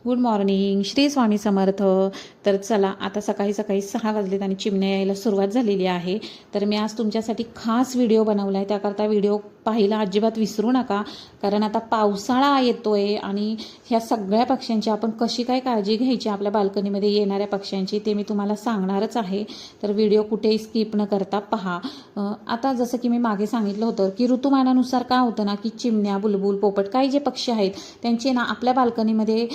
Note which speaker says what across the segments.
Speaker 1: Good morning, Shri Swami Samarth. तर चला, आता सकाळी सकाळी 6 वाजलेत आणि चिमण्या यायला सुरुवात झालेली आहे. तर मी आज तुमच्यासाठी खास व्हिडिओ बनवला आहे. त्याकरता व्हिडिओ पाहायला अजिबात विसरू नका, कारण आता पावसाळा येतोय आणि ह्या सगळ्या पक्ष्यांची आपण कशी काय काळजी घ्यायची आपल्या बाल्कनीमध्ये येणाऱ्या पक्ष्यांची ते मी तुम्हाला सांगणारच आहे. तर व्हिडिओ कुठेही स्किप न करता पहा. आता जसं की मी मागे सांगितलं होतं की ऋतुमानानुसार काय होतं ना, की चिमण्या, बुलबुल, पोपट काही जे पक्षी आहेत त्यांची ना आपल्या बाल्कनीमध्ये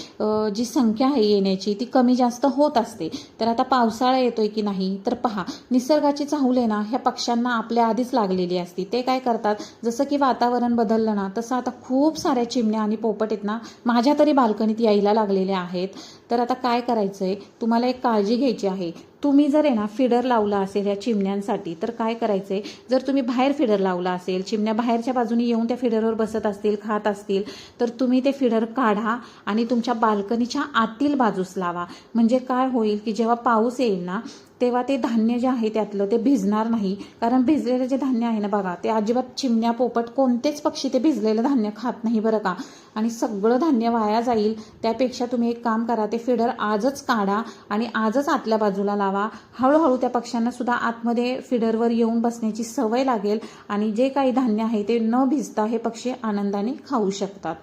Speaker 1: जी संख्या आहे येण्याची ती कमी जास्त होत असते. तर आता पावसाळा येतोय की नाही, तर पहा, निसर्गाची चाहूल आहे ना ह्या पक्ष्यांना आपल्या आधीच लागलेली असते. ते काय करतात, जसं की वातावरण बदललं ना तसं आता खूप साऱ्या चिमण्या आणि पोपट आहेत ना माझ्या तरी बाल्कनीत यायला लागलेल्या आहेत. तर आता काय करायचंय, तुम्हाला एक काळजी घ्यायची आहे. तुम्ही जर आहे ना फिडर लावला असेल या चिमण्यांसाठी, तर काय करायचंय, जर तुम्ही बाहेर फिडर लावला असेल, चिमण्या बाहेरच्या बाजूने येऊन त्या फिडरवर बसत असतील, खात असतील, तर तुम्ही ते फिडर काढा आणि तुमच्या बाल्कनीच्या आतील बाजूस लावा. म्हणजे काय होईल की जेव्हा पाऊस येईल ना तेव्हा ते धान्य जे आहे त्यातलं ते भिजणार नाही. कारण भिजलेलं जे धान्य आहे ना बघा, ते अजिबात चिमण्या, पोपट कोणतेच पक्षी ते भिजलेलं धान्य खात नाही बरं का, आणि सगळं धान्य वाया जाईल. त्यापेक्षा तुम्ही एक काम करा, ते फिडर आजच काढा आणि आजच आतल्या बाजूला लावा. हळूहळू त्या पक्ष्यांना सुद्धा आतमध्ये फिडरवर येऊन बसण्याची सवय लागेल आणि जे काही धान्य आहे ते न भिजता हे पक्षी आनंदाने खाऊ शकतात.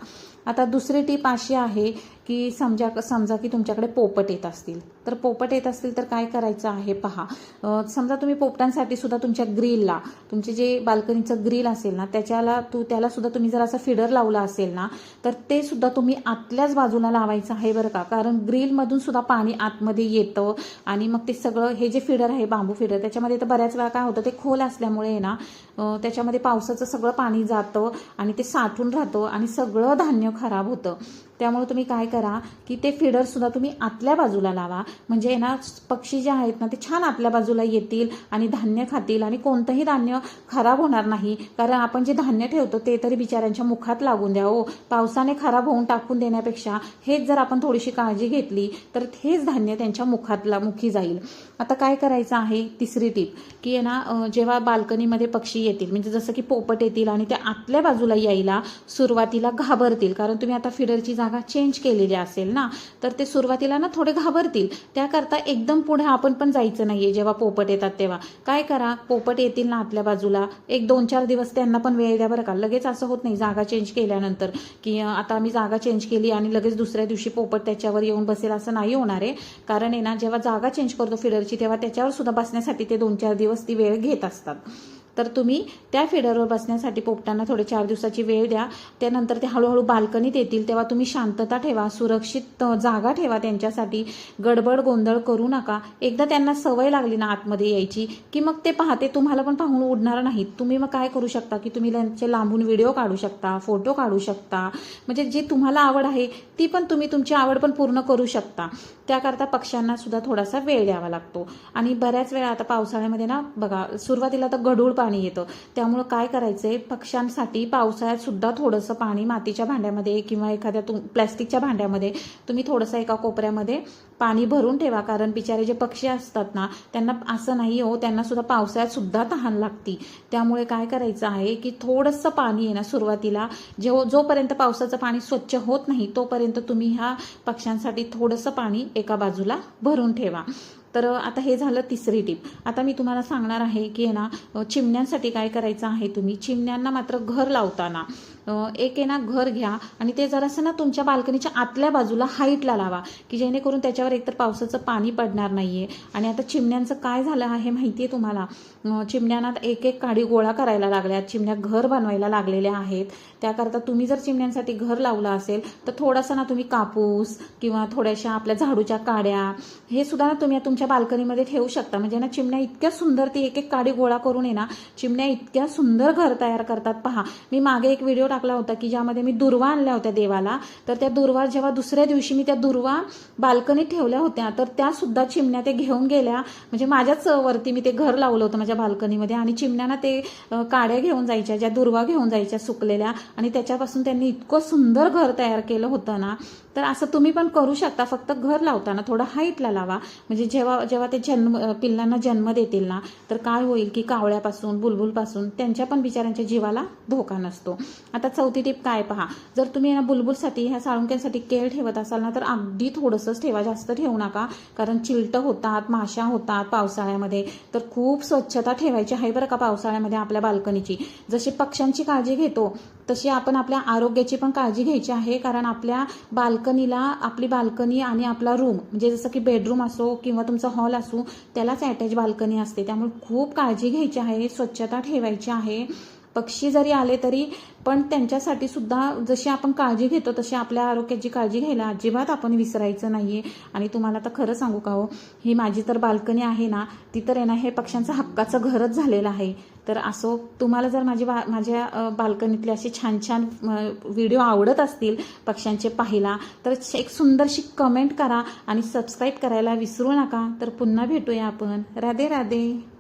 Speaker 1: आता दुसरी टीप अशी आहे की समजा की तुमच्याकडे पोपट येत असतील, तर पोपट येत असतील तर काय करायचं आहे पहा. समजा तुम्ही पोपटांसाठी सुद्धा तुमच्या ग्रिलला, तुमचे जे बाल्कनीचं ग्रिल असेल ना त्याला सुद्धा तुम्ही जर असं फिडर लावला असेल ना, तर ते सुद्धा तुम्ही आतल्याच बाजूला लावायचं आहे बरं का. कारण ग्रिलमधून सुद्धा पाणी आतमध्ये येतं आणि मग ते सगळं, हे जे फिडर आहे बांबू फिडर, त्याच्यामध्ये तर बऱ्याच वेळा काय होतं, ते खोल असल्यामुळे ना त्याच्यामध्ये पावसाचं सगळं पाणी जातं आणि ते साठून राहतं आणि सगळं धान्य खराब होतं. त्यामुळे तुम्ही काय करा की ते फिडर सुद्धा तुम्ही आतल्या बाजूला लावा. म्हणजे ना पक्षी जे आहेत ना ते छान आतल्या बाजूला येतील आणि धान्य खातील आणि कोणतंही धान्य खराब होणार नाही. कारण आपण जे धान्य ठेवतो ते तरी बिचाऱ्यांच्या मुखात लागून द्या हो. पावसाने खराब होऊन टाकून देण्यापेक्षा हेच जर आपण थोडीशी काळजी घेतली तर हेच धान्य त्यांच्या मुखी जाईल. आता काय करायचं आहे, तिसरी टीप, की आहे ना जेव्हा बाल्कनीमध्ये पक्षी येतील, म्हणजे जसं की पोपट येतील आणि त्या आतल्या बाजूला यायला सुरुवातीला घाबरतील, कारण तुम्ही आता फिडरची जागा चेंज केलेली असेल ना, तर ते सुरुवातीला ना थोडे घाबरतील. त्याकरता एकदम पुढे आपण पण जायचं नाहीये. जेव्हा पोपट येतात तेव्हा काय करा, पोपट येतील ना आतल्या बाजूला, एक 2-4 दिवस त्यांना पण वेळ द्या बरं का. लगेच असं होत नाही जागा चेंज केल्यानंतर की आता आम्ही जागा चेंज केली आणि लगेच दुसऱ्या दिवशी पोपट त्याच्यावर येऊन बसेल, असं नाही होणार आहे. कारण आहे ना जेव्हा जागा चेंज करतो फिडरची तेव्हा त्याच्यावर सुद्धा बसण्यासाठी ते 2-4 दिवस ती वेळ घेत असतात. तर तुम्ही त्या फिडरवर बसण्यासाठी पोपटांना थोडे 4 दिवसाची वेळ द्या. त्यानंतर ते हळूहळू बाल्कनीत येतील तेव्हा तुम्ही शांतता ठेवा, सुरक्षित जागा ठेवा त्यांच्यासाठी. गडबड गोंधळ करू नका. एकदा त्यांना सवय लागली ना आतमध्ये यायची की मग ते पाहते, तुम्हाला पण पाहून उडणार नाहीत. तुम्ही मग काय करू शकता की तुम्ही त्यांचे लांबून व्हिडिओ काढू शकता, फोटो काढू शकता. म्हणजे जे तुम्हाला आवड आहे ती पण तुम्ही तुमची आवड पण पूर्ण करू शकता. त्याकरता पक्ष्यांना सुद्धा थोडासा वेळ द्यावा लागतो. आणि बऱ्याच वेळा आता पावसाळ्यामध्ये ना बघा, सुरुवातीला तर गढूळ पाणी येतं. त्यामुळं काय करायचंय, पक्ष्यांसाठी पावसाळ्यात सुद्धा थोडंसं पाणी मातीच्या भांड्यामध्ये किंवा एखाद्या प्लॅस्टिकच्या भांड्यामध्ये तुम्ही थोडंसं एका कोपऱ्यामध्ये पाणी भरून ठेवा. कारण बिचारे जे पक्षी असतात ना त्यांना असं नाही हो, त्यांना सुद्धा पावसाळ्यात सुद्धा तहान लागती. त्यामुळे काय करायचं आहे की थोडंसं पाणी आहे ना सुरुवातीला, जोपर्यंत पावसाचं पाणी स्वच्छ होत नाही तोपर्यंत तुम्ही ह्या पक्ष्यांसाठी थोडंसं पाणी एका बाजूला भरून ठेवा. तर आता हे झालं तिसरी टीप. आता मी तुम्हाला सांगणार आहे की आहे ना चिमण्यांसाठी काय करायचं आहे. तुम्ही चिमण्यांना मात्र घर लावताना एक आहे ना घर घ्या आणि ते जरासं ना तुमच्या बाल्कनीच्या आतल्या बाजूला हाईटला लावा, की जेणेकरून त्याच्यावर एकतर पावसाचं पाणी पडणार नाहीये. आणि आता चिमण्यांचं काय झालं आहे माहिती आहे तुम्हाला, चिमण्यांना एक एक काडी गोळा करायला लागल्यात, चिमण्या घर बनवायला लागलेल्या आहेत. त्याकरता तुम्ही जर चिमण्यांसाठी घर लावलं असेल तर थोडासा ना तुम्ही कापूस किंवा थोड्याशा आपल्या झाडूच्या काड्या हे सुद्धा ना तुम्ही तुमच्या बाल्कनीमध्ये ठेवू शकता. म्हणजे ना चिमण्या इतक्या सुंदर, ती एक एक काडी गोळा करून आहे ना चिमण्या इतक्या सुंदर घर तयार करतात. पहा, मी मागे एक व्हिडिओ टाकला होता की ज्यामध्ये मी दुर्वा आणल्या होत्या देवाला. तर त्या दुर्वा जेव्हा दुसऱ्या दिवशी मी त्या दुर्वा बाल्कनीत ठेवल्या होत्या तर त्या सुद्धा चिमण्या ते घेऊन गेल्या. म्हणजे माझ्याच वरती मी ते घर लावलं होतं माझ्या बाल्कनीमध्ये आणि चिमण्यांना ते काड्या घेऊन जायच्या, ज्या दुर्वा घेऊन जायच्या सुकलेल्या, आणि त्याच्यापासून त्यांनी इतकं सुंदर घर तयार केलं होतं ना. तर असं तुम्ही पण करू शकता. फक्त घर लावताना थोडं हाईटला लावा. म्हणजे जेव्हा ते पिल्लांना जन्म देतील ना तर काय होईल की कावळ्यापासून, बुलबुलपासून त्यांच्या पण बिचाऱ्यांच्या जीवाला धोका नसतो. आता आता चौथी टिप काय पहा, जर तुम्ही ना बुलबुलसाठी ह्या साळुंक्यांसाठी केळ ठेवत असाल ना तर अगदी थोडंसंच ठेवा, जास्त ठेवू नका, कारण चिलटं होतात, माशा होतात पावसाळ्यामध्ये. तर खूप स्वच्छता ठेवायची आहे बरं का पावसाळ्यामध्ये आपल्या बाल्कनीची. जशी पक्ष्यांची काळजी घेतो तशी आपण आपल्या आरोग्याची पण काळजी घ्यायची आहे, कारण आपल्या बाल्कनीला, आपली बाल्कनी आणि आपला रूम म्हणजे जसं की बेडरूम असो किंवा तुमचा हॉल असो त्यालाच अटॅच बाल्कनी असते. त्यामुळे खूप काळजी घ्यायची आहे, स्वच्छता ठेवायची आहे. पक्षी जरी आले तरी पण त्यांच्यासाठी सुद्धा जशी आपण काळजी घेतो तशी आपल्या आरोग्याची काळजी घ्यायला अजिबात आपण विसरायचं नाहीये. आणि तुम्हाला तर खरं सांगू का हो, ही माझी तर बाल्कनी आहे ना, ती तर आहे ना हे पक्ष्यांचं हक्काचं घरच झालेलं आहे. तर असो, तुम्हाला जर माझ्या बाल्कनीतले असे छान छान व्हिडिओ आवडत असतील पक्ष्यांचे पाहिला तर एक सुंदरशी कमेंट करा आणि सबस्क्राईब करायला विसरू नका. तर पुन्हा भेटूया आपण. राधे राधे.